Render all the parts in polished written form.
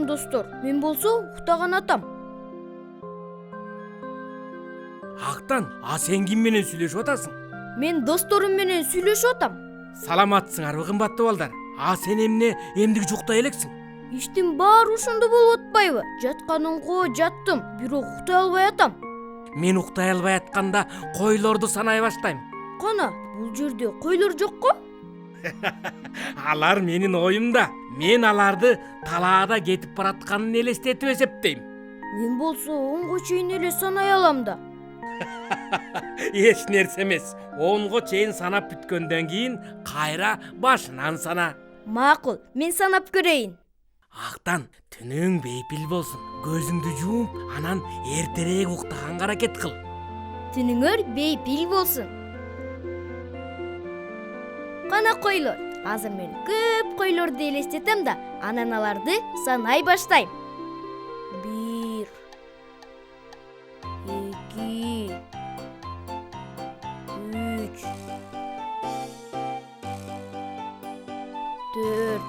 достор. Мен болсо уктаган атам. Актан, сен ким менен сүйлөшүп атасың? Мен досторум менен сүйлөшүп атам. Саламатсыңарбы кымбаттуу балдар? Сен эмдиги жуктай элексиң? Иштин баары ошондо болуп атпайбы? Жатканымга жаттым, бирок уктай албай атам. Мен уктай албай атканда койлорду санай баштайм. Кана, бул жерде койлор жокко? Алар менин оюмда. Мен аларды талаада кетип баратканын элестетип эсептейм. Мен болсо онго чейин эле санай алам да. Эч нерсе эмес. 10го чейин санап бүткөндөн кийин кайра башынан сана. Макул, мен санап көрөйүн. Актан, түнүң бейпил болсун. Көзүңдү жууп, анан эртерээк уктаганга аракет кыл. Түнүңөр бейпил болсун. Кана койлор, азыр мен көп койлорду элестетем да, анан аларды санай баштайм. 1 2 3 4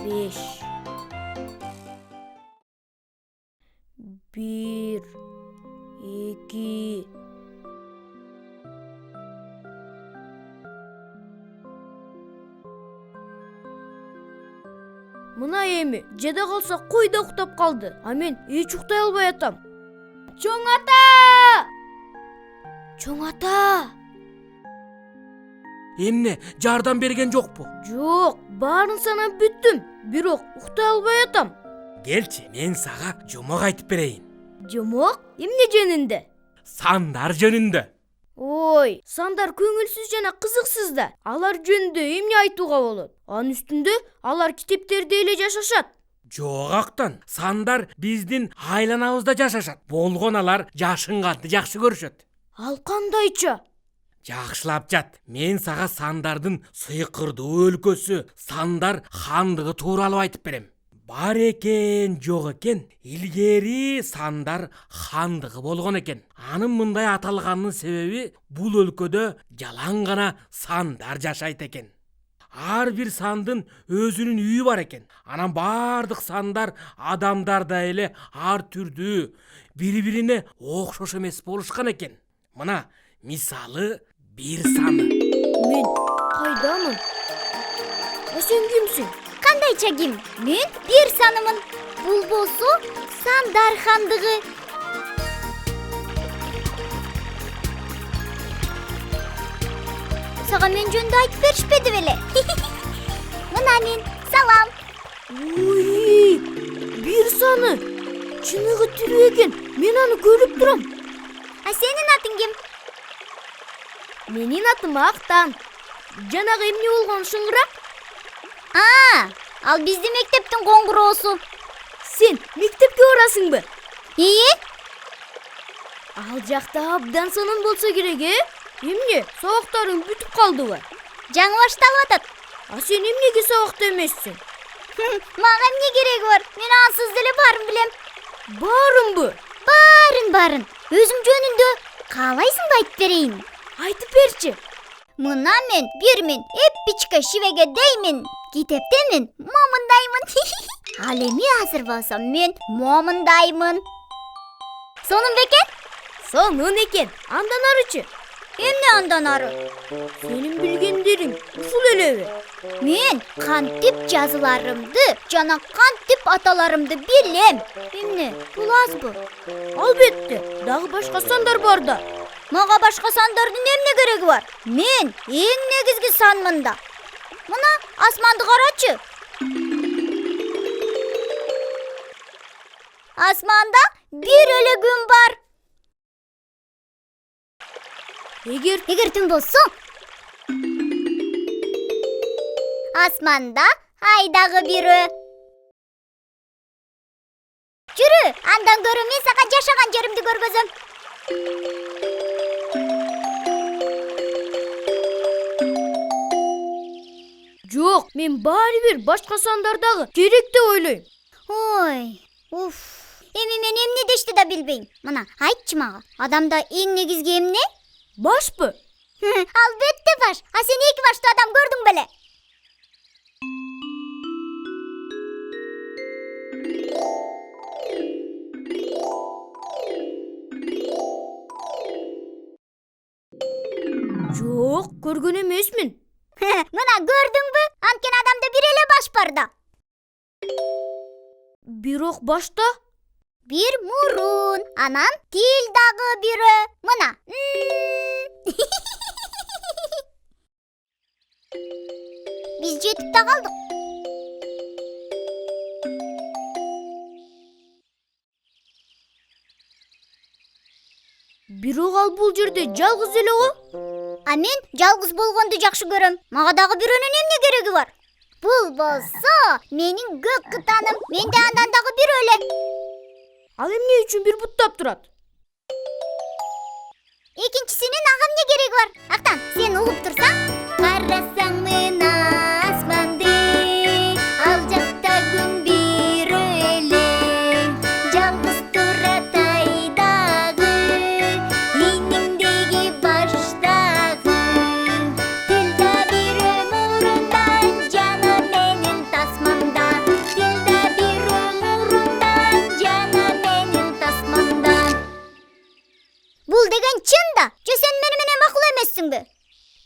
5 1 2 Мына эми жада калса кой да уктап калды. А мен эч уктай албай атам. Чоң ата! Чоң ата! Эмне, жардам берген жокпу? Жок, баарын санап бүттүм. Бирок уктай албай атам. Келчи, мен сага жомок айтып берейин. Жомок? Эмне жөнүндө? Сандар жөнүндө. Ой, сандар көңүлсүз жана кызыксыз да. Алар жөнүндө эмне айтууга болот? Анын үстүндө алар китептерде эле жашашат. Жок Актан, сандар биздин айланабызда жашашат. Болгон алар жашынганды жакшы көрүшөт. Ал кандайча? Жакшылап жат. Мен сага сандардын сыйкырдуу өлкөсү, сандар хандыгы тууралуу айтып берем. Бар экен, жок экен. Илгери сандар хандыгы болгон экен. Анын мындай аталганынын себеби бул өлкөдө жалаң гана сандар жашайт экен. Ар бир сандын өзүнүн үйү бар экен. Анан бардык сандар адамдарда эле ар түрдүү, бири-бирине окшош эмес болушкан экен. Мына, мисалы, бир саны. Мен кайдамын? Сен кимсиң? Кандайча ким? Мен бир санымын. Бул болсо сандар хандыгы. Сага мен жөнүндө айтып беришпеди беле? Мына мен, салам. Ой, бир саны. Чыныгы тирүү экен. Мен аны көрүп турам. А сенин атың ким? Менин атым Актан. Жанагы эмне болгон шыңгырак? Ал биздин мектептин коңгуроосу. Сен мектепке барасыңбы? Ал жакта абдан сонун болсо керек, Эмне, сабактарың бүтүп калдыбы? Жаңы башталып атат. А сен эмнеге сабакта эмессиң? Мага эмне кереги бар? Мен ансыз деле баарын билем. Баарынбы? Баарын. Өзүм жөнүндө каалайсыңбы айтып берейин? Айтып берчи. Мына мен бирмин, эпичке шивеге деймин. Китептемин, момундаймын. Ал эми азыр болсо мен момундаймын. Сонун бекен? Сонун экен. Андан арычы? Эмне андан ары? Сенин билгендериң ушул элеби? Мен кантип жазыларымды жана кантип аталарымды билем. Эмне, бул азбы? Албетте, дагы башка сандар бар да. Мага башка сандардын эмне кереги бар? Мен эң негизги санмын да. Мына асманды карачы. Асманда бир эле күн бар. Эгер түн болсо, асманда ай дагы бирөө. Жүрү, андан көрө мен сага жашаган жеримди көргөзөм. Жок, мен баары бир башка сандардагы керек деп ойлойм. Ой, эми мен эмне дешти да билбейм. Мына, айтчы мага, адамда эң негизги эмне? Башпы? Албетте баш. А сен эки баштуу адам көрдүң беле? аларда. Бирок башта Бир мурун, анан тил дагы бирөө. Мына. Биз жетип да калдык. бирок ал бул жерде жалгыз эле го. А мен жалгыз болгонду жакшы көрөм. Мага дагы бирөөнүн эмне кереги бар? Бул болсо менин көк кытаным. Менде андан дагы бирөө эле. Ал эмне үчүн бир буттап турат? Экинчисинин ага эмне кереги бар? Актан, сен угуп турсаң, карасаң мына асманды, ал жакта күн бирөө эле, жалгыз турат айдагы, ийниңдеги баштагы, тилда бирөө мурунда, жана менин тасмамда, тилда бирөө мурунда, жана менин тасмамда. Бул деген чын да, же сен мени менен макул эмессиңби?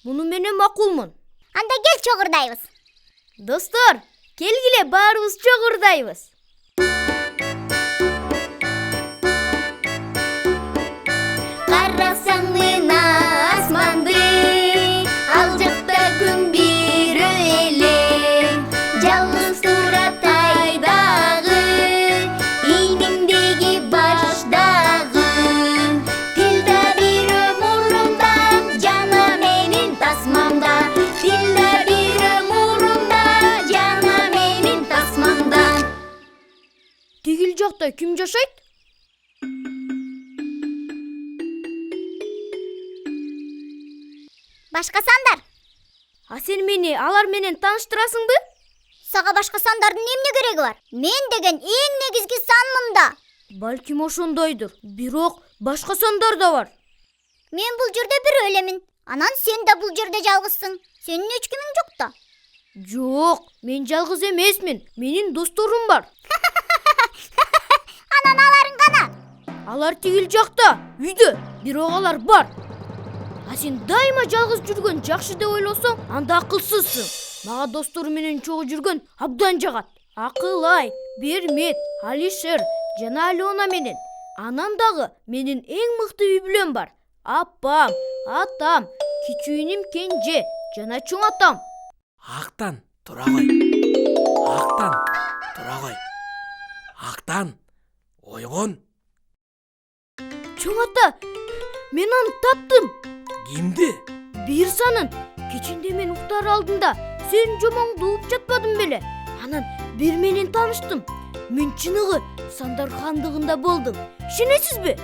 Муну менен макулмун. Анда кел чогурдайбыз. Достор, келгиле баарыбыз чогурдайбыз. Карасаң мына асманды, ал жакта күн бирөө эле, жалгыз турат айдагы, ийниңдеги баштагы, тилда бирөө мурунда, жана менин тасмамда, тилда бирөө мурунда, жана менин тасмамда. Тигил жакта ким жашайт? Башка сандар. А сен мени алар менен тааныштырасыңбы? Сага башка сандардын эмне кереги бар? Мен деген эң негизги санмын да. Балким ошондойдур. Бирок башка сандар да бар. Мен бул жерде бирөө элемин. Анан сен да бул жерде жалгызсың. Сенин эч кимиң жок да. Жок, мен жалгыз эмесмин. Менин досторум бар. Анан аларың кана? Алар тигил жакта, үйдө. Бирок алар бар. А сен дайыма жалгыз жүргөн жакшы деп ойлосоң, анда акылсызсың. Мага досторум менен чогуу жүргөн абдан жагат. Акылай, Бермет, Алишер жана Алена менен. Анан дагы менин эң мыкты үй бүлөм бар. Апам, атам, кичүүнүм Кенже жана чоң атам. Актан, тура кой. Актан, тура кой. Актан, ойгон. Чоң ата, мен аны таптым. Кимди? Бир санын. Кечинде мен уктар алдында сен жомоңду угуп жатпадым беле. Анан бир менен тааныштым. Мен чыныгы сандар хандыгында болдум. Ишенесизби?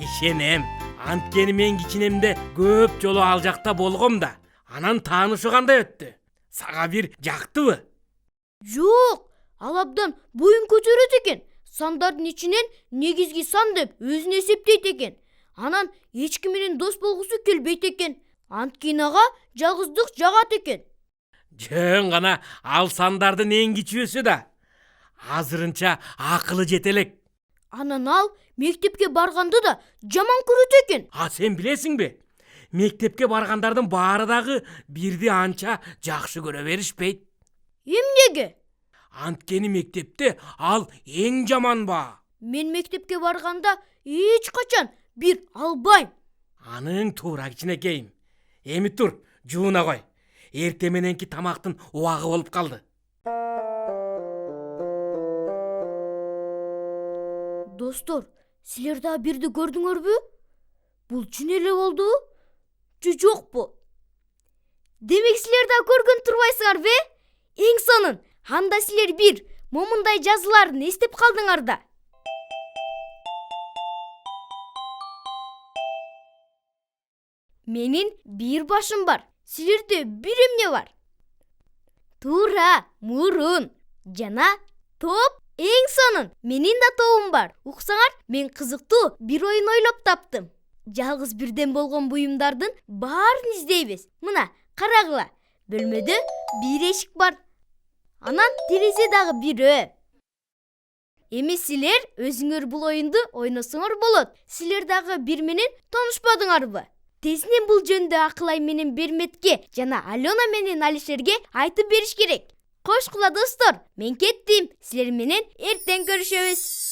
Ишенем. Анткени мен кичинемде көп жолу ал жакта болгом да. Анан таанышуу кандай өттү? Сага бир жактыбы? Жок, ал абдан боюн көтөрөт экен. Сандардын ичинен негизги сан деп өзүн эсептейт экен. Анан эч ким менен дос болгусу келбейт экен. Анткени ага жалгыздык жагат экен. Жөн гана ал сандардын эң кичүүсү да. Азырынча акылы жете элек. Анан ал мектепке барганды да жаман көрөт экен. А сен билесиңби? Мектепке баргандардын баары дагы бирди анча жакшы көрө беришпейт. Эмнеге? Анткени мектепте ал эң жаман баа. Мен мектепке барганда эч качан бир албайм. Аның туура кичинекейим. Эми тур, жууна кой. Эрте мененки тамактын убагы болуп калды. Достор, силер да бирди көрдүңөрбү? Бул чын эле болду? Же жокпу? Демек силер да көргөн турбайсыңарбы? Эң сонун, анда силер бир момундай жазууларын эстеп калдыңар да. Менин бир башым бар. Силерде бир эмне бар? Туура, мурун. Жана топ эң сонун. Менин да тобум бар. Уксаңар, мен кызыктуу бир оюн ойлоп таптым. Жалгыз бирден болгон буюмдардын баарын издейбиз. Мына, карагыла. Бөлмөдө бир эшик бар. Анан терезе дагы бирөө. Эми силер өзүңөр бул оюнду ойносоңор болот. Силер дагы бир менен таанышпадыңарбы? Тезинен бул жөнүндө Акылай менен Берметке жана Алена менен Алишерге айтып бериш керек. Кош кула достор, мен кеттим. Силер менен эртең көрүшөбүз.